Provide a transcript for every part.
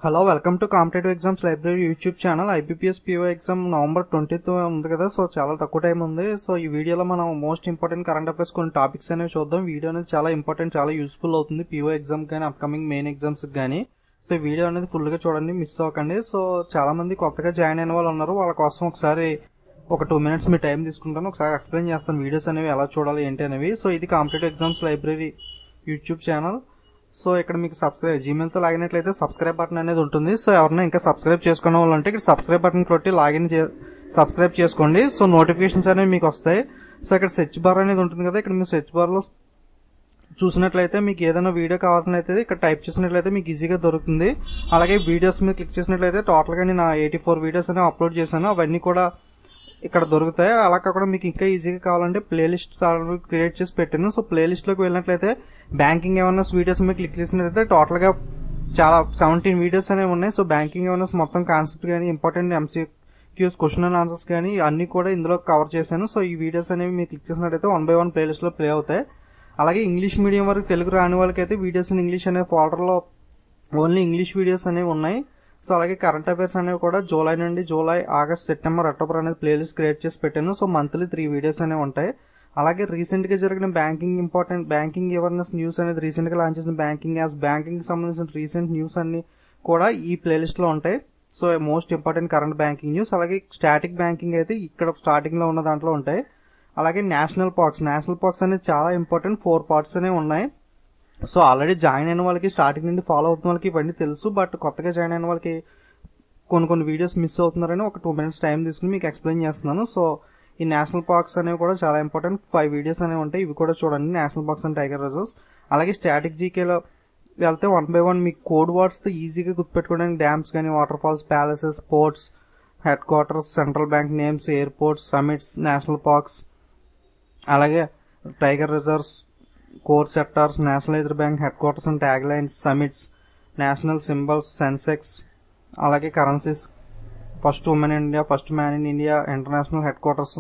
Hello welcome to competitive exams library YouTube channel. IBPS PO exam November 20th ఉంది కదా, so చాలా తక్కువ time ఉంది. సో ఈ వీడియోలో మనం మోస్ట్ ఇంపార్టెంట్ కరెంట్ అఫైర్స్ కొన్ని టాపిక్స్ అనేవి చూద్దాం. వీడియో అనేది చాలా ఇంపార్టెంట్, చాలా యూస్ఫుల్ అవుతుంది పీఓ ఎగ్జామ్ కానీ అప్కమింగ్ మెయిన్ ఎగ్జామ్స్ కానీ. సో ఈ వీడియో అనేది ఫుల్ గా చూడండి, మిస్ అవ్వకండి. సో చాలా మంది కొత్తగా జాయిన్ అయిన వాళ్ళు ఉన్నారు, వాళ్ళ కోసం ఒకసారి ఒక 2 minutes మీ టైం తీసుకుంటాను, ఒకసారి ఎక్స్ప్లెయిన్ చేస్తాను వీడియోస్ అనేవి ఎలా చూడాలి ఏంటి అనేవి. సో ఇది competitive exams library YouTube channel. So ఇక్కడ మీకు జీమెయిల్తో లాగిన్ అయినట్లయితే సబ్స్క్రైబ్ బటన్ అనేది ఉంటుంది. సో ఎవరైనా ఇంకా సబ్స్క్రైబ్ చేసుకునే వాళ్ళు అంటే ఇక్కడ సబ్స్క్రైబ్ బటన్ కొట్టి సబ్స్క్రైబ్ చేసుకోండి. సో నోటిఫికేషన్స్ అనేవి మీకు వస్తాయి. సో ఇక్కడ సెర్చ్ బార్ అనేది ఉంటుంది కదా, ఇక్కడ మీరు సెర్చ్ బార్ లో చూసినట్లయితే మీకు ఏదైనా వీడియో కావాలనైతే ఇక్కడ టైప్ చేసినట్లయితే మీకు ఈజీగా దొరుకుతుంది. అలాగే వీడియోస్ మీద క్లిక్ చేసినట్లయితే టోటల్ గా నేను 84 వీడియోస్ అనేవి అప్లోడ్ చేశాను, అవన్నీ కూడా ఇక్కడ దొరుకుతాయి. అలా కాకుండా మీకు ఇంకా ఈజీగా కావాలంటే ప్లేలిస్ట్ క్రియేట్ చేసి పెట్టాను. సో ప్లేలిస్ట్ లోకి వెళ్ళినట్లయితే బ్యాంకింగ్ అవేర్నెస్ వీడియోస్ మీద క్లిక్ చేసినట్లయితే టోటల్ గా చాలా 17 వీడియోస్ అనేవి ఉన్నాయి. సో బ్యాంకింగ్ అవేర్నెస్ మొత్తం కాన్సెప్ట్ కానీ important MCQs question and answers కానీ అన్ని కూడా ఇందులో కవర్ చేశాను. సో ఈ వీడియోస్ అనేవి మీరు క్లిక్ చేసినట్లయితే 1 by 1 ప్లేలిస్ట్ లో ప్లే అవుతాయి. అలాగే ఇంగ్లీష్ మీడియం వరకు తెలుగు రాని వాళ్ళకైతే వీడియోస్ ఇన్ ఇంగ్లీష్ అనే ఫోల్డర్ లో ఓన్లీ ఇంగ్లీష్ వీడియోస్ అనేవి ఉన్నాయి. సో అలాగే కరెంట్ అఫైర్స్ అనేవి కూడా జూలై, ఆగస్ట్, సెప్టెంబర్, అక్టోబర్ అనేది ప్లేలిస్ట్ క్రియేట్ చేసి పెట్టాను. సో మంత్లీ 3 వీడియోస్ అనేవి ఉంటాయి. అలాగే రీసెంట్ గా జరిగిన బ్యాంకింగ్ అవేర్నెస్ న్యూస్ అనేది రీసెంట్ గా లాంచ్ చేసిన బ్యాంకింగ్ యాప్స్, బ్యాంకింగ్ సంబంధించిన రీసెంట్ న్యూస్ అన్ని కూడా ఈ ప్లేలిస్ట్ లో ఉంటాయి. So most important current banking news. అలాగే స్టాటిక్ బ్యాంకింగ్ అయితే ఇక్కడ స్టార్టింగ్ లో ఉన్న దాంట్లో ఉంటాయి. అలాగే నేషనల్ పార్క్స్ అనేది చాలా ఇంపార్టెంట్, 4 parts అనేవి ఉన్నాయి. సో ఆల్రెడీ జాయిన్ అయిన వాళ్ళకి, స్టార్టింగ్ నుండి ఫాలో అవుతున్న వాళ్ళకి ఇవన్నీ తెలుసు. బట్ కొత్తగా జాయిన్ అయిన వాళ్ళకి కొన్ని వీడియోస్ మిస్ అవుతున్నారని ఒక 2 minutes టైం తీసుకుని మీకు ఎక్స్ప్లెయిన్ చేస్తున్నాను. సో ఈ నేషనల్ పార్క్స్ అనేవి కూడా చాలా ఇంపార్టెంట్, 5 వీడియోస్ అనేవి ఉంటాయి, ఇవి కూడా చూడండి. National parks and tiger reserves. అలాగే స్టాటిక్ జీకేలో వెళ్తే 1 by 1 మీకు కోడ్ వర్డ్స్ తో ఈజీగా గుర్తుపెట్టుకోవడానికి డ్యామ్స్ కానీ, waterfalls, palaces, ports, headquarters, central bank names, airports, summits, national parks, అలాగే tiger reserves, core sectors, nationalised bank headquarters and taglines, summits, national symbols, Sensex, అలాగే currencies, first women in India, first man in India, international headquarters,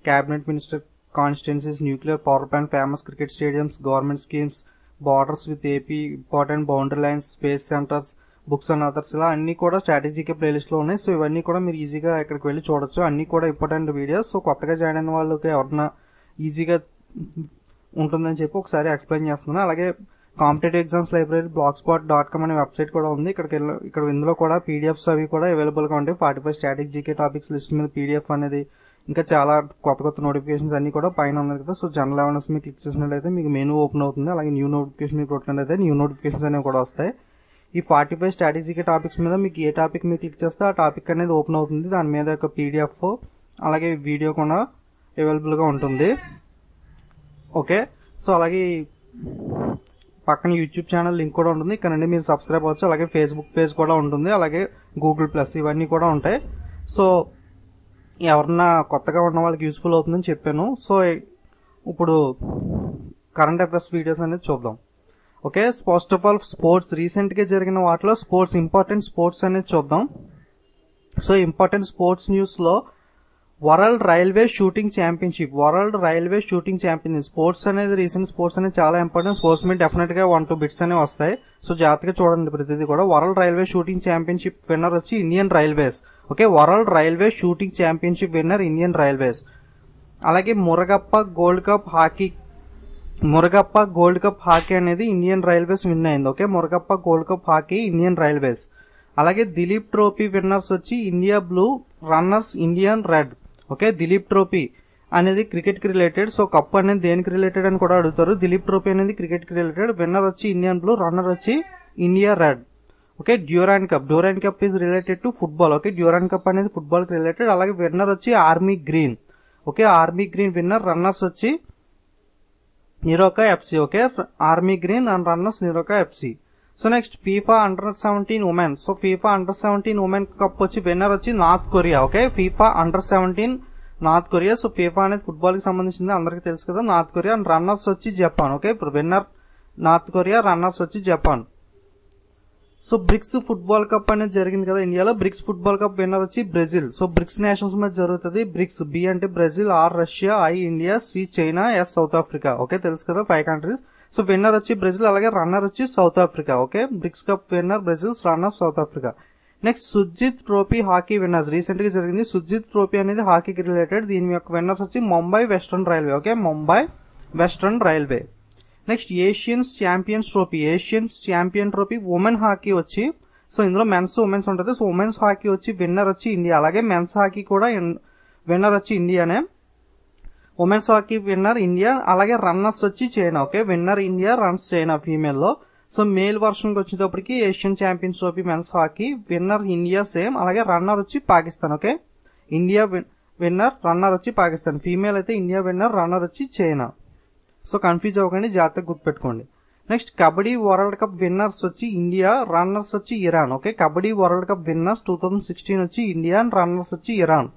cabinet minister constituencies, nuclear power plant, famous cricket stadiums, government schemes, borders with AP, important boundary lines, space centres, books and others, ఇలా అన్ని కూడా స్ట్రాటజీకే playlist లో ఉన్నాయి. So ఇవన్నీ కూడా మీరు ఈజీగా ఇక్కడికి వెళ్ళి చూడొచ్చు, అన్ని కూడా ఇంపార్టెంట్ వీడియోస్. సో కొత్తగా జాయిన్ అయిన వాళ్ళకి ఎవరన్నా ఈజీగా ఉంటుందని చెప్పి ఒకసారి ఎక్స్ప్లెయిన్ చేస్తున్నాను. అలాగే కాంపిటేటివ్ ఎగ్జామ్స్ లైబ్రరీ blogspot.com అనే వెబ్సైట్ కూడా ఉంది. ఇక్కడ ఇందులో కూడా పీడిఎఫ్స్ అవి కూడా అవైలబుల్ గా ఉంటాయి. 45 స్టాటిక్ జీకే టాపిక్స్ లిస్ట్ మీద పీడిఎఫ్ అనేది, ఇంకా చాలా కొత్త నోటిఫికేషన్స్ అన్ని కూడా పైన ఉన్నాయి కదా. సో జనరల్ అవేర్నెస్ మీద క్లిక్ చేసినట్లయితే మీకు మెనూ ఓపెన్ అవుతుంది. అలాగే న్యూ నోటిఫికేషన్ మీరు కొట్టినట్లయితే న్యూ నోటిఫికేషన్స్ అనేవి కూడా వస్తాయి. ఈ 45 స్టాటిక్ జీకే టాపిక్స్ మీద మీకు ఏ టాపిక్ మీద క్లిక్ చేస్తే ఆ టాపిక్ అనేది ఓపెన్ అవుతుంది. దాని మీద ఒక పీడిఎఫ్ అలాగే వీడియో కూడా అవైలబుల్ గా ఉంటుంది. ఓకే, సో అలాగే పక్కన యూట్యూబ్ ఛానల్ లింక్ కూడా ఉంటుంది, ఇక్కడ నుండి మీరు సబ్స్క్రైబ్ అవ్వచ్చు. అలాగే ఫేస్బుక్ పేజ్ కూడా ఉంటుంది, అలాగే Google+, ఇవన్నీ కూడా ఉంటాయి. సో ఎవరన్నా కొత్తగా ఉన్న వాళ్ళకి యూస్ఫుల్ అవుతుందని చెప్పాను. సో ఇప్పుడు కరెంట్ అఫైర్స్ వీడియోస్ అనేది చూద్దాం. Okay, first of all sports, recent గా జరిగిన వాటిలో ఇంపార్టెంట్ స్పోర్ట్స్ అనేది చూద్దాం. సో ఇంపార్టెంట్ స్పోర్ట్స్ న్యూస్ లో world railway shooting championship, sports అనేది రీసెంట్ స్పోర్ట్స్ అనేది చాలా ఇంపార్టెంట్. స్పోర్ట్స్ మీద డెఫినెట్ గా 1-2 bits అనేవి వస్తాయి. సో జాగ్రత్తగా చూడండి ప్రతిదీ కూడా. World railway shooting championship winner వచ్చి Indian railways. Okay, world railway shooting championship winner Indian railways. అలాగే మురగప్ప గోల్డ్ కప్ హాకీ అనేది ఇండియన్ రైల్వేస్ విన్ అయింది. Okay, Murugappa gold cup hockey Indian railways. అలాగే దిలీప్ ట్రోఫీ విన్నర్స్ వచ్చి India blue, runners Indian red. Okay, Dilip trophy అనేది cricket కి related. So cup అనేది దేనికి related అని కూడా అడుగుతారు. దిలీప్ ట్రోఫీ అనేది క్రికెట్ కి రిలేటెడ్. విన్నర్ వచ్చి ఇండియన్ బ్లూ, రన్నర్ వచ్చి India red. Okay, Durand Cup is related to football. Okay, Durand Cup అనేది ఫుట్బాల్ కి రిలేటెడ్. అలాగే విన్నర్ వచ్చి army green. Okay, army green winner, runners వచ్చి Neroca FC. Okay, army green and runners Neroca FC. So next FIFA అండర్-17 women. So FIFA అండర్-17 women cup వచ్చి winner వచ్చి North Korea. Okay, FIFA అండర్-17 నార్త్ కొరియా. సో ఫీఫా అనేది football కి సంబంధించింది, అందరికి తెలుసు కదా, నార్త్ కొరియా. అండ్ రన్నర్స్ వచ్చి Japan. Okay, winner north Korea, runners వచ్చి Japan. So BRICS football cup అనేది జరిగింది కదా ఇండియాలో. బ్రిక్స్ ఫుట్బాల్ కప్ విన్నర్ వచ్చి బ్రెజిల్. సో బ్రిక్స్ నేషన్స్ మీద జరుగుతుంది. బ్రిక్స్, బి అంటే Brazil, R Russia, I India, C China, S south Africa. Okay, తెలుసు కదా 5 countries. సో విన్నర్ వచ్చి బ్రెజిల్, అలాగే రన్నర్ వచ్చి south Africa. Okay, BRICS cup winner Brazil, runner south Africa. Next Surjit trophy hockey winners recent గా జరిగింది. Surjit trophy అనేది హాకీకి related. దీని యొక్క విన్నర్స్ వచ్చి Mumbai western railway. Okay, Mumbai western railway. Next Asians champions trophy, Asians champion trophy women hockey వచ్చి, so ఇందులో men's women's ఉంటుంది. So women's hockey వచ్చి విన్నర్ వచ్చి ఇండియా, అలాగే మెన్స్ హాకీ కూడా విన్నర్ వచ్చి ఇండియానే. ఉమెన్స్ హాకీ విన్నర్ ఇండియా, అలాగే రన్నర్స్ వచ్చి China. Okay, winner India, runs China female లో. సో మేల్ వర్షన్ కి వచ్చేటప్పటికి Asian champions trophy men's hockey winner India same, అలాగే రన్నర్ వచ్చి Pakistan. Okay, India winner, runner వచ్చి పాకిస్తాన్. ఫీమేల్ అయితే ఇండియా విన్నర్, రన్నర్ వచ్చి చైనా. సో కన్ఫ్యూజ్ అవ్వకండి, జాగ్రత్తగా గుర్తుపెట్టుకోండి. Next kabaddi world cup winners వచ్చి ఇండియా, రన్నర్స్ వచ్చి Iran. Okay, kabaddi world cup winners 2016 వచ్చి ఇండియా, రన్నర్స్ వచ్చి ఇరాన్.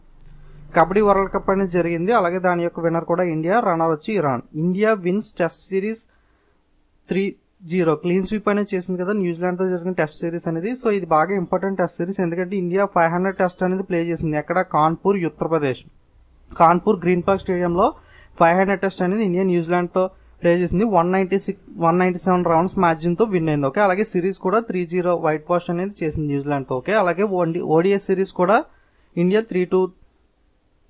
కబడ్డీ వరల్డ్ కప్ అనేది జరిగింది, అలాగే దాని యొక్క విన్నర్ కూడా ఇండియా, రన్నర్ వచ్చి Iran. India wins test series 3-0 clean sweep అనేది చేసింది కదా న్యూజిలాండ్ తో జరిగిన టెస్ట్ సిరీస్ అనేది. సో ఇది బాగా ఇంపార్టెంట్ టెస్ట్ సిరీస్, ఎందుకంటే ఇండియా 500 టెస్ట్ అనేది ప్లే చేసింది. ఎక్కడ? కాన్పూర్, ఉత్తరప్రదేశ్. కాన్పూర్ గ్రీన్ పార్క్ స్టేడియంలో 500 టెస్ట్ అనేది ఇండియా న్యూజిలాండ్ తో ప్లే చేసింది. 197 రౌండ్స్ మార్జిన్ తో విన్ అయింది. ఓకే, అలాగే సిరీస్ కూడా 3-0 వైట్ వాష్ అనేది చేసింది న్యూజిలాండ్ తో. ఓకే, అలాగే ఓడిఎస్ సిరీస్ కూడా ఇండియా 3-2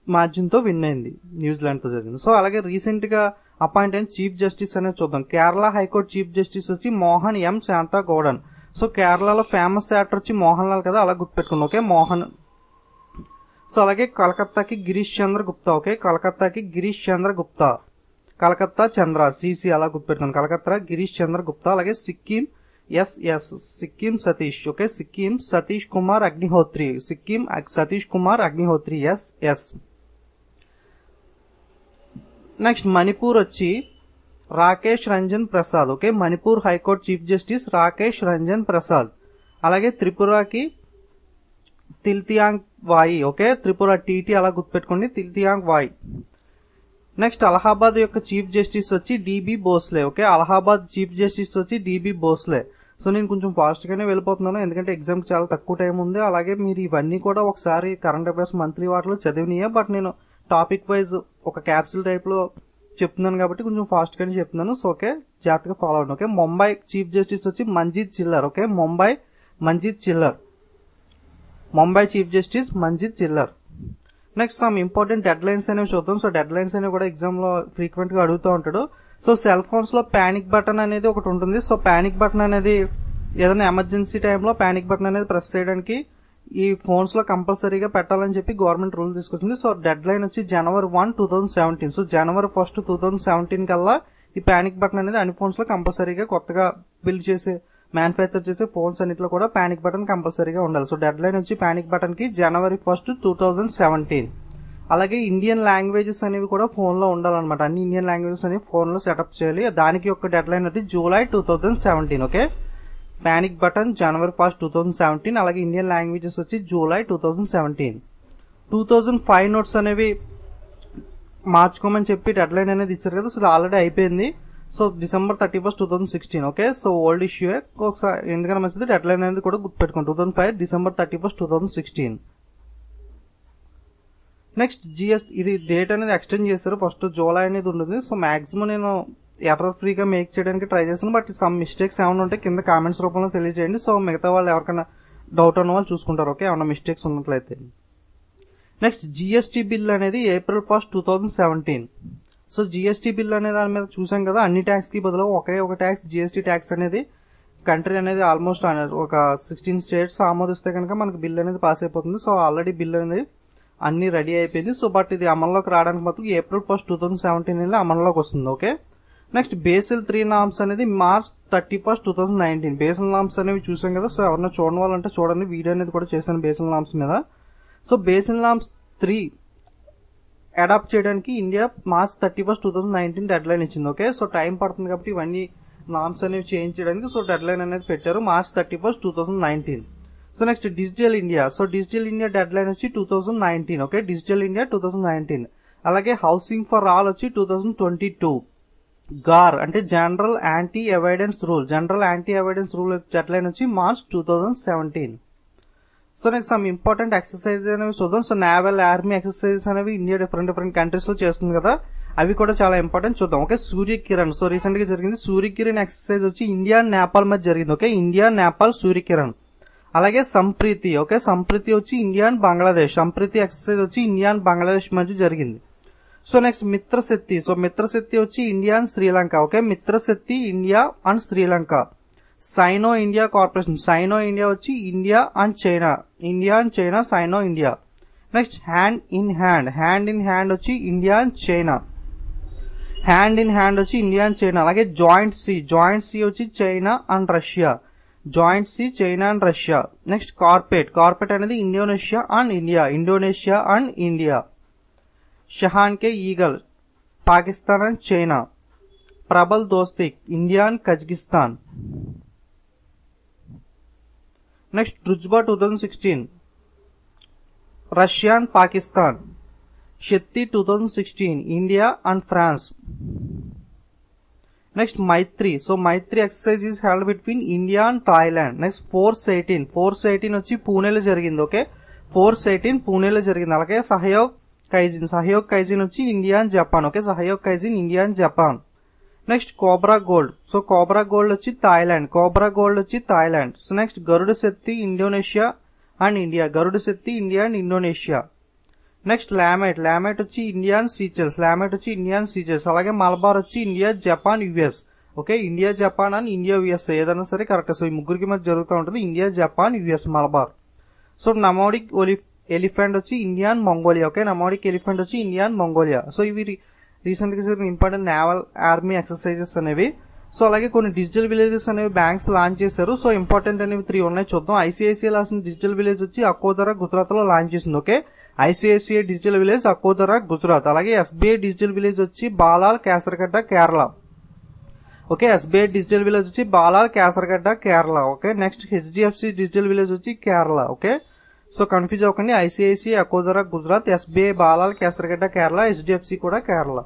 మార్జిన్ తో విన్ అయింది న్యూజిలాండ్ తో జరిగింది. సో అలాగే రీసెంట్ గా అపాయింట్ అయిన చీఫ్ జస్టిస్ అనేది చూద్దాం. కేరళ హైకోర్టు చీఫ్ జస్టిస్ వచ్చి మోహన్ ఎం శాంతా గౌడన్. సో కేరళలో ఫేమస్ యాక్టర్ వచ్చి మోహన్ లాల్ కదా, అలా గుర్తుపెట్టుకోండి. ఓకే, మోహన్. సో అలాగే కలకత్తాకి గిరీష్ చంద్ర గుప్తా. ఓకే, కలకత్తాకి గిరీష్ చంద్ర గుప్తా, కలకత్తా చంద్ర సిసి అలా గుర్తుపెట్టుకోండి. కలకత్తా గిరీష్ చంద్ర గుప్తా. అలాగే Sikkim Sikkim Satish. Okay, Sikkim Satish Kumar Agnihotri, Sikkim Satish Kumar Agnihotri S. Next Manipur వచ్చి Rakesh Ranjan Prasad. Okay, Manipur high court chief justice Rakesh Ranjan Prasad. అలాగే త్రిపురకి తిల్తియాంగ్ వాయి. ఓకే, త్రిపుర టీటీ అలా గుర్తుపెట్టుకోండి, తిల్తియాంగ్ వాయి. నెక్స్ట్ అలహాబాద్ యొక్క చీఫ్ జస్టిస్ వచ్చి dB Bhosle. Okay, Allahabad chief justice వచ్చి డిబి భోస్లే. సో నేను కొంచెం ఫాస్ట్ గానే వెళ్ళిపోతున్నాను, ఎందుకంటే ఎగ్జామ్ చాలా తక్కువ టైం ఉంది. అలాగే మీరు ఇవన్నీ కూడా ఒకసారి కరెంట్ అఫైర్స్ మంత్లీ వాటిలో చదివినాయే, బట్ నేను టాపిక్ వైజ్ ఒక క్యాప్సిల్ టైప్ లో చెప్తున్నాను కాబట్టి కొంచెం ఫాస్ట్ గానే చెప్తున్నాను. సో ఓకే, జాగ్రత్తగా ఫాలో అవ్వండి. ఓకే, ముంబై చీఫ్ జస్టిస్ వచ్చి Manjit Chillar. Okay, Mumbai Manjit Chillar, Mumbai chief justice Manjit Chillar. Next some important deadlines అనేవి చూద్దాం. సో డెడ్ లైన్స్ అనేవి కూడా ఎగ్జామ్ లో ఫ్రీక్వెంట్ గా అడుగుతూ ఉంటాడు. సో సెల్ ఫోన్స్ లో పానిక్ బటన్ అనేది ఒకటి ఉంటుంది. సో పానిక్ బటన్ అనేది ఏదైనా ఎమర్జెన్సీ టైంలో పానిక్ బటన్ అనేది ప్రెస్ చేయడానికి ఈ ఫోన్స్ లో కంపల్సరీగా పెట్టాలని చెప్పి గవర్నమెంట్ రూల్ తీసుకొచ్చింది. సో డెడ్ లైన్ వచ్చి January 1, 2017. సో January 1, 2017 కల్లా ఈ పానిక్ బటన్ అనేది అన్ని ఫోన్స్ లో కంపల్సరీగా కొత్తగా బిల్డ్ చేసే మ్యానుఫ్యాక్చర్ చేసే ఫోన్స్ అన్నిట్లో కూడా పానిక్ బటన్ కంపల్సరీగా ఉండాలి. సో డెడ్ లైన్ వచ్చి పానిక్ బటన్ కి January 1, 2017. అలాగే ఇండియన్ లాంగ్వేజెస్ అనేవి కూడా ఫోన్ లో ఉండాలన్నమాట. అన్ని ఇండియన్ లాంగ్వేజెస్ అనేవి ఫోన్ లో సెటప్ చేయాలి. దానికి ఒక డెడ్ లైన్ వచ్చి July 2017. Okay, panic button January 1, 2017. అలాగే ఇండియన్ లాంగ్వేజెస్ వచ్చి July 2017. 2005 నోట్స్ అనేవి మార్చుకోమని చెప్పి డెడ్ లైన్ అనేది ఇచ్చారు కదా, సో ఇది ఆల్రెడీ అయిపోయింది. So December 31, 2016. Okay, so old issue ఒకసారి ఎందుకన్నా మంచిది డెడ్ లైన్ అనేది కూడా గుర్తుపెట్టుకోండి. 2005 December 31, 2016. నెక్స్ట్ జిఎస్టీ, ఇది డేట్ అనేది ఎక్స్టెండ్ చేస్తారు. ఫస్ట్ జూలై అనేది ఉంటుంది. సో మాక్సిమం నేను ఎర్రర్ ఫ్రీగా మేక్ చేయడానికి ట్రై చేస్తాను, బట్ సమ్ మిస్టేక్స్ ఏమైనా ఉంటే కింద కామెంట్స్ రూపంలో తెలియజేయండి. సో మిగతా వాళ్ళు ఎవరికైనా డౌట్ ఉన్న వాళ్ళు చూసుకుంటారు. ఓకే, ఏమైనా మిస్టేక్స్ ఉన్నట్లయితే. నెక్స్ట్ జిఎస్టీ బిల్ అనేది April 1, 2017. సో జిఎస్టీ బిల్ అనే దాని మీద చూసాం కదా, అన్ని ట్యాక్స్ కి బదులు ఒకే ఒక ట్యాక్స్ జిఎస్టీ ట్యాక్స్ అనేది కంట్రీ అనేది ఆల్మోస్ట్ ఒక 16 స్టేట్స్ ఆమోదిస్తే కనుక మనకి బిల్ అనేది పాస్ అయిపోతుంది. సో ఆల్రెడీ బిల్ అనేది అన్ని రెడీ అయిపోయింది. సో బట్ ఇది అమల్లోకి రావడానికి మాత్రం April 1, 2017 అమల్లోకి వస్తుంది. ఓకే, నెక్స్ట్ బేసిల్ 3 నామ్స్ అనేది March 31, 2019. బేసిల్ నామ్స్ అనేవి చూసాం కదా, సో ఎవరన్నా చూడని వాళ్ళంటే చూడండి, వీడియో అనేది కూడా చేశాను బేసిల్ నామ్స్ మీద. సో బేసిల్ నామ్స్ 3 అడాప్ట్ చేయడానికి ఇండియా March 31, 2019 డెడ్ లైన్ ఇచ్చింది. ఓకే, సో టైం పడుతుంది కాబట్టి ఇవన్నీ నామ్స్ అనేవి చేంజ్ చేయడానికి సో డెడ్ లైన్ అనేది పెట్టారు March 31, 2019. So next digital India. So digital India dead line వచ్చి 2019. Okay, digital India 2019. అలాగే హౌసింగ్ ఫర్ ఆల్ వచ్చి 2022. గార్ అంటే general anti avoidance rule, general anti avoidance rule dead line వచ్చి March 2017. So next some important exercise అనేవి చూద్దాం. So naval army exercises అనేవి India different countries లో చేస్తుంది కదా, అవి కూడా చాలా ఇంపార్టెంట్ చూద్దాం. ఓకే, సూర్యకిరణ్. సో రీసెంట్ గా జరిగింది సూర్యకిరణ్ ఎక్సర్సైజ్ వచ్చి ఇండియా నేపాల్ మధ్య జరిగింది. Okay, India Nepal Surya Kiran. అలాగే సంప్రీతి. ఓకే, సంప్రీతి వచ్చి India and Bangladesh. Sampriti exercise వచ్చి ఇండియా అండ్ బంగ్లాదేశ్ మధ్య జరిగింది. So next Mitra Shakti. So Mitra Shakti వచ్చి India and Sri Lanka. Okay, Mitra Shakti India and Sri Lanka. Cyano India corporation. Cyano India వచ్చి India and China. India and China cyano India. Next hand in hand. Hand in hand వచ్చి India and China. Hand in hand వచ్చి India and China. అలాగే joint sea. Joint sea వచ్చి China and Russia. Joint sea China and Russia. Next CORPAT. CORPAT అనేది Indonesia and India. Indonesia and India. Shaheen కే eagle Pakistan and China. Prabal Dostyk India and Kazakhstan. Next Druzhba 2016 Russia and Pakistan. Shakti 2016 India and France. Next Maitree. So Maitree exercise is held between India and Thailand. Next force 18 వచ్చి పూణేలో జరిగింది. Okay, force 18 పూణేలో జరిగింది. అలాగే Sahyog Kaijin వచ్చి India and Japan. Okay, Sahyog Kaijin India and Japan. Next cobra gold. So cobra gold వచ్చి Thailand. So next Garuda Shakti Indonesia and India. Garuda Shakti India and Indonesia. Next Lamitye వచ్చి India and Seychelles. అలాగే మలబార్ వచ్చి India, Japan, US. Okay, India, Japan and India, US ఏదైనా సరే correct. So ఈ ముగ్గురికి మధ్య జరుగుతూ ఉంటుంది India, Japan, US, Malabar. So nomadic elephant వచ్చి India and Mongolia. Okay, నమోడిక్ elephant వచ్చి ఇండియా అండ్ మంగోలియా. సో ఇవి రీసెంట్ గా జరిగిన ఇంపార్టెంట్ నేవల్ ఆర్మీ ఎక్సర్సైజెస్ అనేవి. సో అలాగే కొన్ని డిజిటల్ విలేజెస్ అనేవి బ్యాంక్స్ లాంచ్ చేశారు. సో ఇంపార్టెంట్ అనేవి 3 ఉన్నాయి చూద్దాం. ఐసిఐసిఐ లాంటి డిజిటల్ విలేజ్ వచ్చి అకోదరా గుజరాత్ లో లాంచ్ చేసింది. Okay, ICICI digital village Akodara Gujarat. అలాగే ఎస్బీఐ డిజిటల్ విలేజ్ వచ్చి Balal Kesaragadda Kerala. Okay, SBI digital village వచ్చి Balal Kesaragadda Kerala. Okay, next HDFC digital village వచ్చి కేరళ. ఓకే, సో కన్ఫ్యూజ్ అవ్వకండి. ICICI Akodara Gujarat, SBI Balal Kesaragadda Kerala, HDFC కూడా Kerala.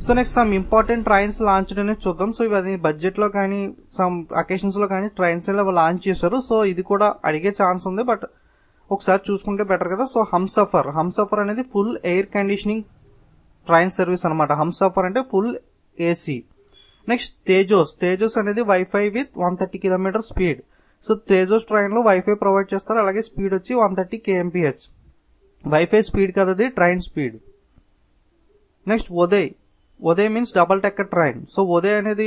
So next some important trains launch అనేది చూద్దాం. సో ఇవి బడ్జెట్ లో కానీ సమ్ అకేషన్స్ లో కానీ ట్రైన్స్ లాంచ్ చేశారు. సో ఇది కూడా అడిగే ఛాన్స్ ఉంది, బట్ ఒకసారి చూసుకుంటే బెటర్ కదా. సో హంసఫర్ అనేది full air conditioning train service అనమాట. హంసఫర్ అంటే ఫుల్ ఏసీ. నెక్స్ట్ తేజోస్ అనేది wifi with 130 km speed. So Tejas train లో వైఫై ప్రొవైడ్ చేస్తారు. అలాగే స్పీడ్ వచ్చి 130 kmph. వైఫై స్పీడ్ కదా, అది train speed. Next Uday means double decker train. So Uday అనేది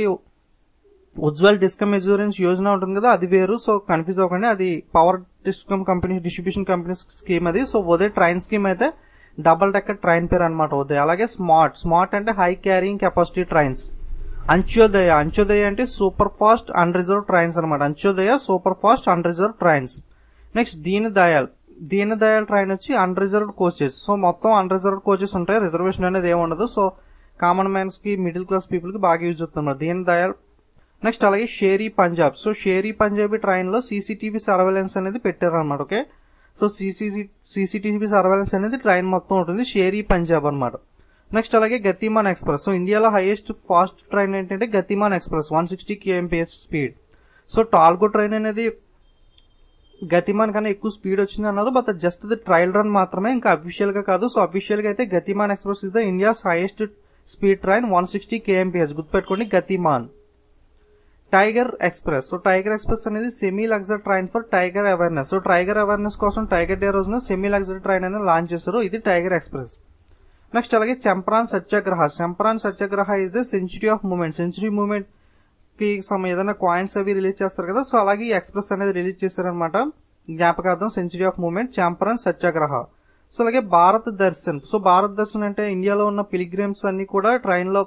ఉజ్వల్ డిస్కమ్ ఇన్సూరెన్స్ యోజన ఉంటుంది కదా, అది వేరు. సో కన్ఫ్యూజ్ అవ్వకండి, అది పవర్ డిస్ట్రిబ్యూషన్ కంపెనీ స్కీమ్ అది. సో ఉదయ్ ట్రైన్ స్కీమ్ అయితే డబల్ టెక్కర్ ట్రైన్ పేరు అనమాట ఉదయ్. అలాగే స్మార్ట్ అంటే high carrying capacity trains. Antyodaya అంటే super fast unreserve trains అనమాట. Antyodaya super fast unreserve trains. Next Deen Dayal train వచ్చి అన్ రిజర్వ్డ్ కోచెస్. సో మొత్తం అన్ రిజర్వ్డ్ కోచెస్ ఉంటాయి, రిజర్వేషన్ అనేది ఏమి ఉండదు. సో కామన్ మ్యాన్స్ కి, మిడిల్ క్లాస్ పీపుల్ కి బాగా యూజ్ అవుతున్నారు దీన్ దయాల్. నెక్స్ట్ అలాగే షేరీ పంజాబ్. సో షేరీ పంజాబీ ట్రైన్ లో సీసీటీవీ సర్వేలెన్స్ అనేది పెట్టారు అనమాట. ఓకే, సో సీసీటీవీ సర్వేలెన్స్ అనేది ట్రైన్ మొత్తం ఉంటుంది, షేరీ పంజాబ్ అనమాట. నెక్స్ట్ అలాగే గతిమాన్ ఎక్స్ప్రెస్. సో ఇండియాలో హైయెస్ట్ ఫాస్ట్ ట్రైన్ ఏంటంటే Gatimaan express, 160 kmph speed. So Talgo train అనేది గతిమాన్ కన్నా ఎక్కువ స్పీడ్ వచ్చింది అన్నారు, బట్ జస్ట్ అది ట్రయల్ రన్ మాత్రమే, ఇంకా అఫీషియల్ గా కాదు. సో అఫీషియల్ గా అయితే Gatimaan express is the India's highest speed train, 160 kmph. గుర్తుపెట్టుకోండి Gatimaan. Tiger express. So tiger express అనేది semi luxury train for tiger awareness. So tiger awareness కోసం టైగర్ డే రోజున సెమీ లగ్జరీ ట్రైన్ అనేది లాంచ్ చేశారు, ఇది టైగర్ ఎక్స్ప్రెస్. నెక్స్ట్ అలాగే Champaran Satyagraha is the century of movement. Century movement కి ఏదైనా కాయిన్స్ అవి రిలీజ్ చేస్తారు కదా, సో అలాగే ఈ ఎక్స్ప్రెస్ అనేది రిలీజ్ చేశారనమాట, జ్ఞాపకార్థం century of movement Champaran Satyagraha. So అలాగే భారత్ దర్శన్. సో భారత్ దర్శన్ అంటే ఇండియాలో ఉన్న పిలిగ్రిమ్స్ అన్ని కూడా ట్రైన్ లో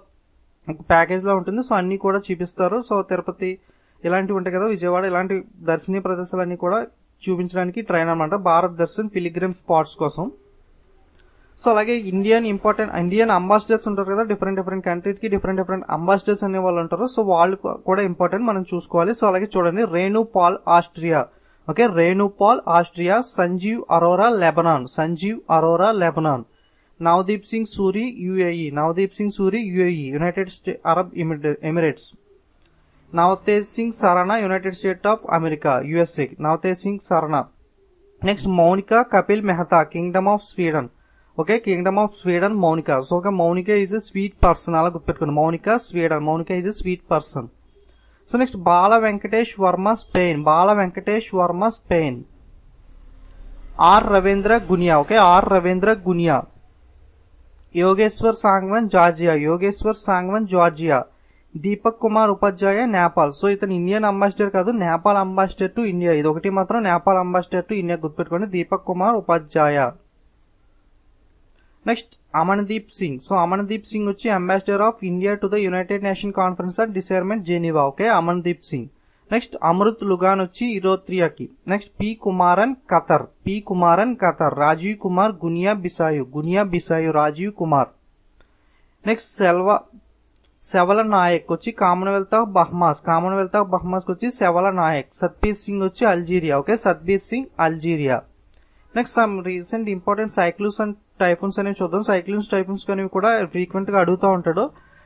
ప్యాకేజ్ లో ఉంటుంది. సో అన్ని కూడా చూపిస్తారు. సో తిరుపతి ఇలాంటివి ఉంటాయి కదా, విజయవాడ, ఇలాంటి దర్శనీయ ప్రదేశాలన్నీ కూడా చూపించడానికి ట్రైన్ అనమాట భారత్ దర్శన్ పిలిగ్రిమ్ స్పాట్స్ కోసం. సో అలాగే ఇండియన్ అంబాసిడర్స్ ఉంటారు కదా, డిఫరెంట్ కంట్రీస్ కి డిఫరెంట్ అంబాసిడర్స్ అనే వాళ్ళు ఉంటారు. సో వాళ్ళు కూడా ఇంపార్టెంట్, మనం చూసుకోవాలి. సో అలాగే చూడండి, Renu Pal Austria. Okay, Renu Pal Austria. Sanjeev Arora Lebanon. Navdeep Singh Suri UAE United Arab Emirates. Navtej Singh Sarna United State of America USA. Navtej Singh Sarna. Next Monika Kapil Mehta kingdom of Sweden. Okay, kingdom of Sweden Monika. So okay, Monika is a sweet person, అలా గుర్తుపెట్టుకోండి. Monika Sweden, Monika is a sweet person. So next Bala Venkatesh Varma Spain, Bala Venkatesh Varma Spain. Are Ravindra Guinea, okay, R Ravindra Guinea. Yogeshwar Sangwan Georgia, Yogeshwar Sangwan Georgia. Deepak Kumar Upadhyaya Nepal. So ఇతను Indian ambassador కాదు, Nepal ambassador to India. ఇది ఒకటి మాత్రం Nepal ambassador to India గుర్తుపెట్టుకోండి, Deepak Kumar Upadhyaya. Next Amandeep Singh. So Amandeep Singh వచ్చి ambassador of India to the United Nation conference on disarmament Geneva. Okay, Amandeep Singh. Next Amrit Lugun వచ్చి ఇరోత్రియాకి. Next P Kumaran Qatar, P Kumaran Qatar. Rajeev Kumar Guinea Bissau, Guinea Bissau Rajeev Kumar. Next Sevala Naik వచ్చి commonwealth of Bahamas, commonwealth of Bahamas వచ్చి సెవల నాయక్. సత్బీర్ సింగ్ వచ్చి Algeria. Okay, Satbir Singh Algeria. Next some recent important cyclones and typhoons అనేవి చూద్దాం. Cyclones typhoons అనేవి కూడా frequent గా అడుగుతూ ఉంటాడు.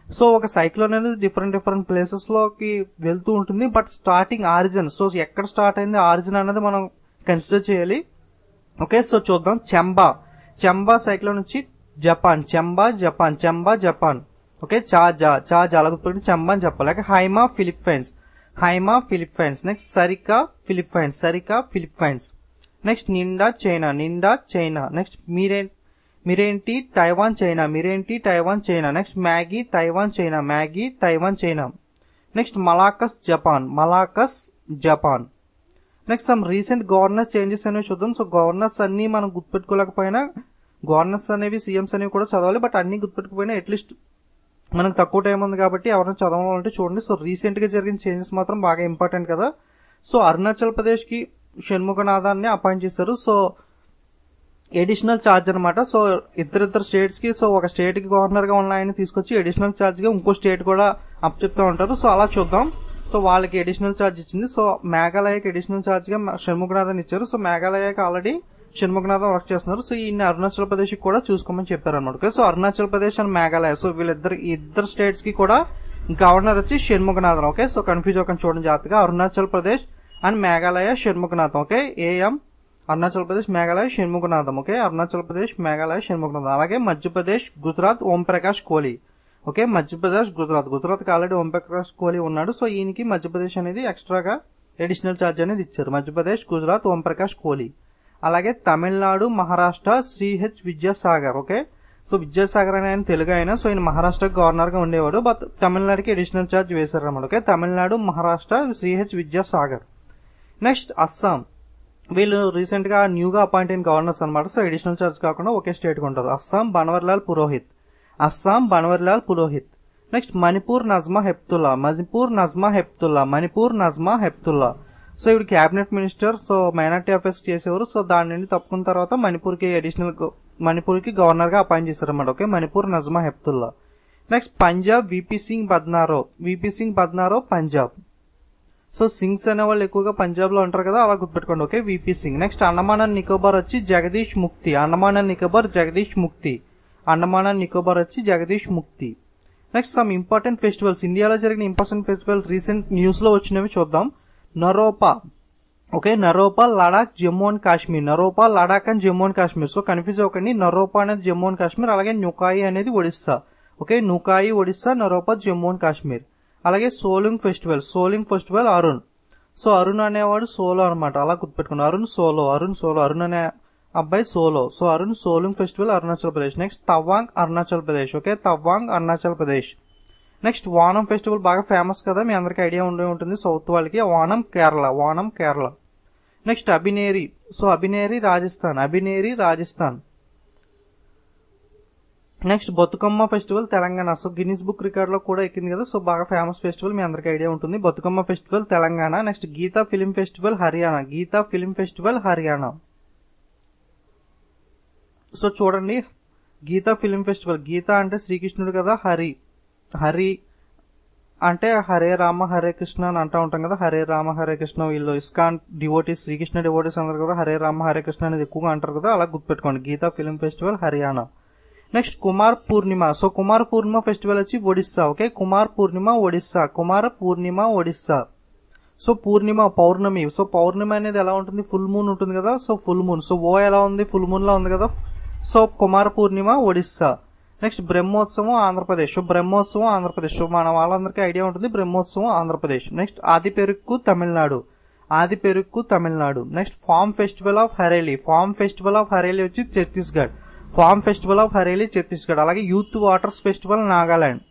సో ఒక సైక్లోన్ అనేది డిఫరెంట్ ప్లేసెస్ లోకి వెళ్తూ ఉంటుంది, బట్ స్టార్టింగ్ ఆరిజిన్, సో ఎక్కడ స్టార్ట్ అయింది ఆరిజిన్ అనేది మనం కన్సిడర్ చేయాలి. ఓకే, సో చూద్దాం. చెంబా, చెంబా సైక్లోన్ వచ్చి Japan, Chaba Japan, Chaba Japan. Okay, Chaba, Chaba అలా గుర్తుపెట్టి చెంబా అని చెప్పాలి. అలాగే Haima Philippines, Haima Philippines. Next Sarika Philippines, Sarika Philippines. Next Nida China, Nida China. Next Meranti Taiwan China, Meranti Taiwan China. Next Megi Taiwan China, Megi Taiwan China. Next Malakas Japan, Malakas Japan. Next some recent governor changes అనేవి చూద్దాం. So governors అన్ని మనం గుర్తుపెట్టుకోలేకపోయినా, governors అనేవి CMs అనేవి కూడా చదవాలి, but అన్ని గుర్తుపెట్టుకుపోయినా at least మనకు తక్కువ టైం ఉంది కాబట్టి ఎవరైనా చదవాలంటే చూడండి. సో రీసెంట్ గా జరిగిన చేంజెస్ మాత్రం బాగా ఇంపార్టెంట్ కదా. సో అరుణాచల్ ప్రదేశ్ కి షణ్ముఖనాథాన్ని అపాయింట్ చేస్తారు. సో ఎడిషనల్ ఛార్జ్ అనమాట. సో ఇద్దరిద్దరు స్టేట్స్ కి, సో ఒక స్టేట్ కి గవర్నర్ గా ఉన్న ఆయన తీసుకొచ్చి అడిషనల్ ఛార్జ్ గా ఇంకో స్టేట్ కూడా అప్ చెప్తూ ఉంటారు. సో అలా చూద్దాం. సో వాళ్ళకి అడిషనల్ ఛార్జ్ ఇచ్చింది. సో మేఘాలయకి అడిషనల్ ఛార్జ్ గా షణ్ముఖనాథన్ ఇచ్చారు. సో మేఘాలయకి ఆల్రెడీ షణ్ముఖనాథన్ వర్క్ చేస్తున్నారు. సో ఈయన అరుణాచల్ ప్రదేశ్ కి కూడా చూసుకోమని చెప్పారు అనమాట. So Arunachal Pradesh and Meghalaya, so ఇద్దరు స్టేట్స్ కి కూడా గవర్నర్ వచ్చి షణ్ముఖనాథన్. ఓకే, సో కన్ఫ్యూజ్ అవ్వకుండా చూడండి జాగ్రత్తగా. Arunachal Pradesh and Meghalaya షణ్ముఖనాథం. Okay, AM Arunachal Pradesh Meghalaya షణ్ముఖనాథం. Okay, Arunachal Pradesh Meghalaya షణ్ముఖనాథం. అలాగే మధ్యప్రదేశ్ గుజరాత్ ఓంప్రకాష్ కోహ్లీ. ఓకే, మధ్యప్రదేశ్ గుజరాత్, గుజరాత్ కి ఆల్రెడీ ఓంప్రకాష్ కోహ్లీ ఉన్నాడు. సో ఈయనకి మధ్యప్రదేశ్ అనేది ఎక్స్ట్రాగా అడిషనల్ ఛార్జ్ అనేది ఇచ్చారు. మధ్యప్రదేశ్ గుజరాత్ ఓంప్రకాష్ కోహ్లీ. అలాగే తమిళనాడు మహారాష్ట్ర శ్రీహెచ్ విద్యాసాగర్. ఓకే, సో విద్యాసాగర్ అనే ఆయన తెలుగు ఆయన. సో ఈయన మహారాష్ట్ర గవర్నర్ గా ఉండేవాడు, బట్ తమిళనాడుకి అడిషనల్ ఛార్జ్ వేశారు అన్నమాట. ఓకే, తమిళనాడు మహారాష్ట్ర శ్రీహెచ్ విద్యాసాగర్. నెక్స్ట్ అస్సాం, వీళ్ళు రీసెంట్ గా న్యూగా అపాయింట్ అయిన గవర్నర్స్ అనమాట. సో అడిషనల్ ఛార్జ్ కాకుండా ఒకే స్టేట్ గా ఉంటారు. అస్సాం బన్వర్లాల్ పురోహిత్, అస్సాం బన్వర్లాల్ పురోహిత్. నెక్స్ట్ మణిపూర్ నజ్మా హెప్తుల్లా, మణిపూర్ నజ్మా హెప్తుల్లా, మణిపూర్ నజ్మా హెప్తుల్లా. సో ఇవి cabinet minister, so minority affairs చేసేవారు. సో దాని నుండి తప్పుకున్న తర్వాత మణిపూర్కి గవర్నర్ గా అపాయింట్ చేశారు అన్నమాట. Okay, Manipur Najma Heptulla. Next Punjab VP Singh Badnore, VP Singh Badnore Punjab. So Singhs అనే వాళ్ళు ఎక్కువగా పంజాబ్ లో ఉంటారు కదా, అలా గుర్తుపెట్టుకోండి. Okay, VP Singh. Next Andaman and Nicobar వచ్చి జగదీష్ ముక్తి, అండమాన్ అండ్ నికోబార్ జగదీష్ ముక్తి, అండమాన్ అండ్ నికోబార్ వచ్చి జగదీష్ ముక్తి. నెక్స్ట్ సమ్ ఇంపార్టెంట్ ఫెస్టివల్స్, ఇండియాలో జరిగిన ఇంపార్టెంట్ ఫెస్టివల్ రీసెంట్ న్యూస్ లో వచ్చినవి చూద్దాం. Naropa. Okay, Naropa Ladakh Jammu and Kashmir, Naropa Ladakh and Jammu and Kashmir. So confuse అవ్వకండి, నరోపా అనేది జమ్మూ అండ్ కాశ్మీర్, అలాగే నుకాయి అనేది ఒడిస్సా. Okay, Nuakhai Odisha, Naropa Jammu and Kashmir. అలాగే Solung festival, Solung festival Arun. So Arun అనేవాడు సోలో అనమాట, అలా గుర్తుపెట్టుకున్నాను. అరుణ్ సోలో, అరుణ్ సోలో, అరుణ్ అనే అబ్బాయి solo. So Arun Solung festival Arunachal Pradesh. Next Tawang Arunachal Pradesh. Okay, Tawang Arunachal Pradesh. Next Onam festival బాగా ఫేమస్ కదా, మీ అందరికి ఐడియా ఉండే ఉంటుంది సౌత్ వాళ్ళకి. Onam Kerala, Onam Kerala. Next Abhaneri, so Abhaneri Rajasthan, Abhaneri Rajasthan. Next Bathukamma festival Telangana. So Guinness book record లో కూడా ఎక్కింది కదా, సో బాగా ఫేమస్ ఫెస్టివల్, మీ అందరికి ఐడియా ఉంటుంది. Bathukamma festival Telangana. Next Geeta film festival Haryana, Geeta film festival Haryana. So చూడండి, గీతా ఫిలిం ఫెస్టివల్, గీత అంటే శ్రీకృష్ణుడు కదా, హరి అంటే హరే రామ హరే కృష్ణ అని అంటూ ఉంటాం కదా, హరే రామ హరే కృష్ణ. వీళ్ళు ఇస్కాన్ డివోటీస్, శ్రీకృష్ణ డివోటీస్ అందరు కూడా హరే రామ హరే కృష్ణ అనేది ఎక్కువగా అంటారు కదా, అలా గుర్తుపెట్టుకోండి. Gita film festival Haryana. Next Kumar పూర్ణిమ. సో కుమార్ పూర్ణిమ ఫెస్టివల్ వచ్చి ఒడిస్సా. ఓకే, కుమార్ పూర్ణిమ ఒడిస్సా, కుమార పూర్ణిమ ఒడిస్సా. సో పూర్ణిమ పౌర్ణమి. సో పౌర్ణమి అనేది ఎలా ఉంటుంది, ఫుల్ మూన్ ఉంటుంది కదా, సో ఫుల్ మూన్. సో ఓ ఎలా ఉంది, ఫుల్ మూన్ లా ఉంది కదా. సో కుమార పూర్ణిమ ఒడిస్సా. నెక్స్ట్ బ్రహ్మోత్సవం ఆంధ్రప్రదేశ్. బ్రహ్మోత్సవం ఆంధ్రప్రదేశ్ మన వాళ్ళందరికీ ఐడియా ఉంటుంది Brahmotsavam Andhra Pradesh. Next ఆదిపెరుక్కు Tamil Nadu. ఆదిపెరుక్కు Tamil Nadu. Next form festival of Hareli. Form festival of Hareli వచ్చి Chhattisgarh. Form festival of Hareli Chhattisgarh. అలాగే youth waters festival Nagaland.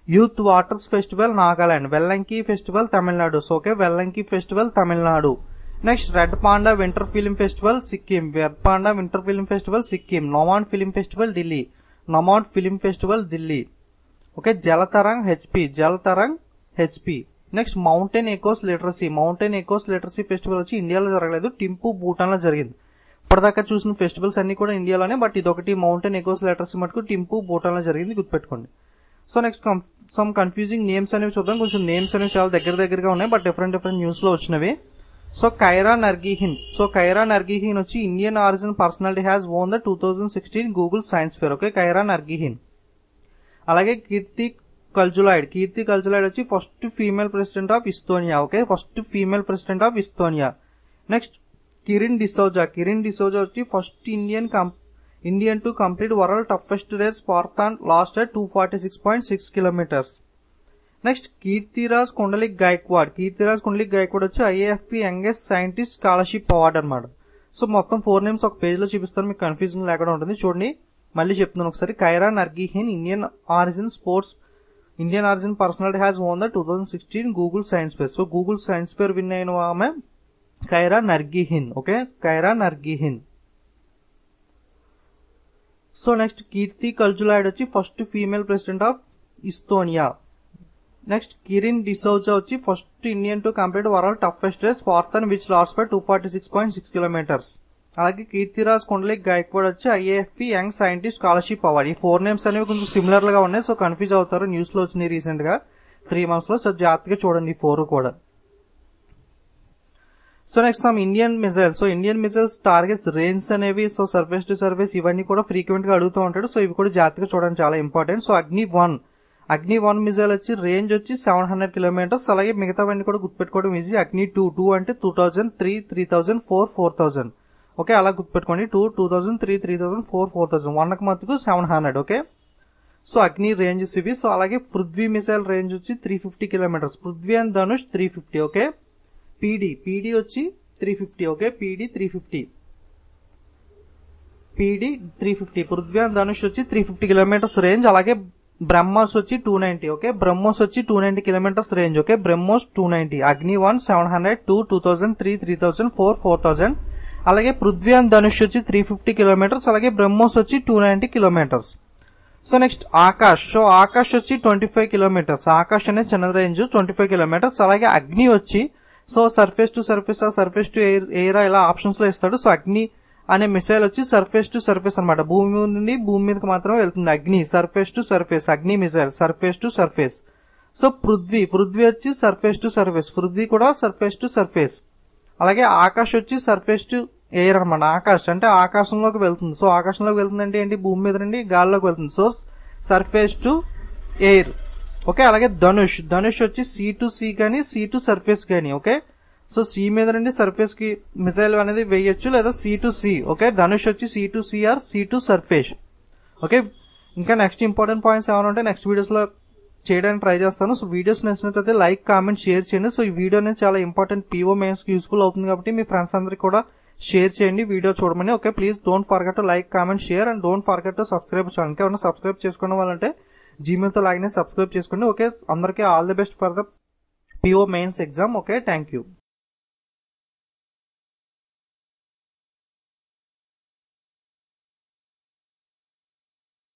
Youth waters festival Nagaland. Vellanki festival Tamil Nadu. So okay Vellanki festival Tamil Nadu. Next red panda winter film festival Sikkim. Red panda winter film festival Sikkim. Nomad film festival Delhi. Nomad film festival Delhi. Okay జలతరంగ్ HP. జలతరంగ్ HP. Next mountain echoes literacy. Mountain echoes literacy festival వచ్చి ఇండియాలో జరగలేదు, టింపు భూటాన్ లో జరిగింది. ఇప్పటిదాకా చూసిన festivals అన్ని కూడా ఇండియాలోనే, బట్ ఇదొకటి మౌంటైన్ ఎకోస్ లిటరసీ మటుకు టింపు భూటాన్ లో జరిగింది, గుర్తుపెట్టుకోండి. So next some confusing names అనేవి చూద్దాం. కొంచెం నేమ్స్ అనేవి చాలా దగ్గరగా ఉన్నాయి, బట్ డిఫరెంట్ న్యూస్ లో వచ్చినవి. So Kiara Nirghin. So Kiara Nirghin వచ్చి Indian origin personality has won the 2016 Google science fair. Okay Kiara Nirghin. అలాగే కీర్తి కల్జులాయిడ్. కీర్తి కల్జులాయిడ్ వచ్చి first female president of Estonia. Okay first female president of Estonia. Next Kiran D'Souza. Kiran D'Souza వచ్చి first Indian to complete world toughest race Spartan last at 246.6 kilometres. Next Keertiraj Kundalik Gaikwad. Keertiraj Kundalik Gaikwad వచ్చి IAFP youngest scientist scholarship award అనమాట. So మొత్తం 4 names ఒక page లో చూపిస్తాను, మీకు confusion లేకుండా ఉంటుంది. చూడండి మళ్ళీ చెప్తున్నాను ఒకసారి. Kiara Nirghin Indian origin personality has won the 2016 Google science fair. So Google science fair win అయిన ఆమె Kiara Nirghin. Okay Kiara Nirghin. So next Kersti Kaljulaid వచ్చి first female president of Estonia. Next Kiran D'Souza వచ్చి first Indian to complete world toughest race Spartan which last by 246.6 kilometres. అలాగే కీర్తిరాజ్ కుండలిక్ గైక్వాడ్ వచ్చి IAFP young scientist scholarship award. ఈ 4 names అనేవి కొంచెం similar గా ఉన్నాయి, so confuse అవుతారు. న్యూస్ లో వచ్చినాయి రీసెంట్ గా 3 months లో. సో జాగ్రత్తగా చూడండి ఈ 4 కూడా. So next some Indian missiles. So Indian missiles targets range అనేవి, సో సర్ఫేస్ టు సర్ఫేస్ ఇవన్నీ కూడా ఫ్రీక్వెంట్ గా అడుగుతూ ఉంటాడు. సో ఇవి కూడా జాగ్రత్తగా చూడండి, చాలా ఇంపార్టెంట్. సో అగ్ని 1 మిసైల్ వచ్చి రేంజ్ వచ్చి 700 కిలోమీటర్స్. అలాగే మిగతావన్నీ కూడా గుర్తుపెట్టుకోవడం ఈజీ. అగ్ని 2 అంటే 2000, 3 3000, 4 4000. ఓకే అలా గుర్తుపెట్టుకోండి. 2000, 3 3000, 4 4000. 1కి మటుకు 700. ఓకే సో అగ్ని రేంజెస్ ఇవి. సో అలాగే పృథ్వీ మిసైల్ రేంజ్ వచ్చి 350 kilometres. Prithvi and Dhanush 350. Okay PD వచ్చి 350. Okay PD 350. Prithvi and Dhanush వచ్చి 350 కిలోమీటర్స్ రేంజ్. అలాగే బ్రహ్మోస్ వచ్చి 290. ఓకే బ్రహ్మోస్ వచ్చి 290 కిలోమీటర్స్ రేంజ్. ఓకే బ్రహ్మోస్ 290. అగ్ని 1 700, 2 2000, 3 3000, 4 4000. అలాగే పృథ్వీ అండ్ ధనుష్ వచ్చి 350 కిలోమీటర్స్. అలాగే బ్రహ్మోస్ వచ్చి 290 kilometres. So next Akash. So Akash వచ్చి 25 కిలోమీటర్స్. ఆకాష్ అనేది చిన్న రేంజ్ 25 కిలోమీటర్స్. అలాగే అగ్ని వచ్చి so surface to surface, surface to air ఇలా ఆప్షన్స్ లో ఇస్తాడు. సో అగ్ని అనే మిసైల్ వచ్చి సర్ఫేస్ టు సర్ఫేస్ అనమాట. భూమి నుండి భూమి మీదకి మాత్రమే వెళ్తుంది. అగ్ని సర్ఫేస్ టు సర్ఫేస్. అగ్ని missile surface to surface. So Prithvi వచ్చి సర్ఫేస్ టు సర్ఫేస్. పృథ్వీ కూడా సర్ఫేస్ టు సర్ఫేస్. అలాగే ఆకాష్ వచ్చి సర్ఫేస్ టు ఎయిర్ అనమాట. ఆకాష్ అంటే ఆకాశంలోకి వెళ్తుంది. సో ఆకాశంలోకి వెళ్తుంది అంటే ఏంటి, భూమి మీద నుండి గాల్లోకి వెళ్తుంది. So surface to air. Okay అలాగే ధనుష్ వచ్చి సీ టు సీ కానీ సీ టు సర్ఫేస్ కానీ. ఓకే సో సీ మీద నుండి సర్ఫేస్ కి మిసైల్ అనేది వేయొచ్చు, లేదా sea to sea. Okay Dhanush వచ్చి sea to sea or sea to surface. Okay ఇంకా నెక్స్ట్ ఇంపార్టెంట్ పాయింట్స్ ఏమైనా ఉంటే నెక్స్ట్ వీడియోస్ లో చేయడానికి ట్రై చేస్తాను. సో వీడియోస్ నచ్చినట్లయితే లైక్ కామెంట్ షేర్ చేయండి. సో ఈ వీడియో అనేది చాలా ఇంపార్టెంట్ PO మెయిన్స్ కి యూస్ఫుల్ అవుతుంది కాబట్టి మీ ఫ్రెండ్స్ అందరికి కూడా షేర్ చేయండి వీడియో చూడమని. Okay please don't forget to like comment share and don't forget to subscribe channel. ఇంకేమైనా సబ్స్క్రైబ్ చేసుకోవడం వాళ్ళంటే Gmail తో లాగిన్ సబ్స్క్రైబ్ చేసుకోండి. ఓకే అందరికీ all the best for the PO mains exam. Okay thank you.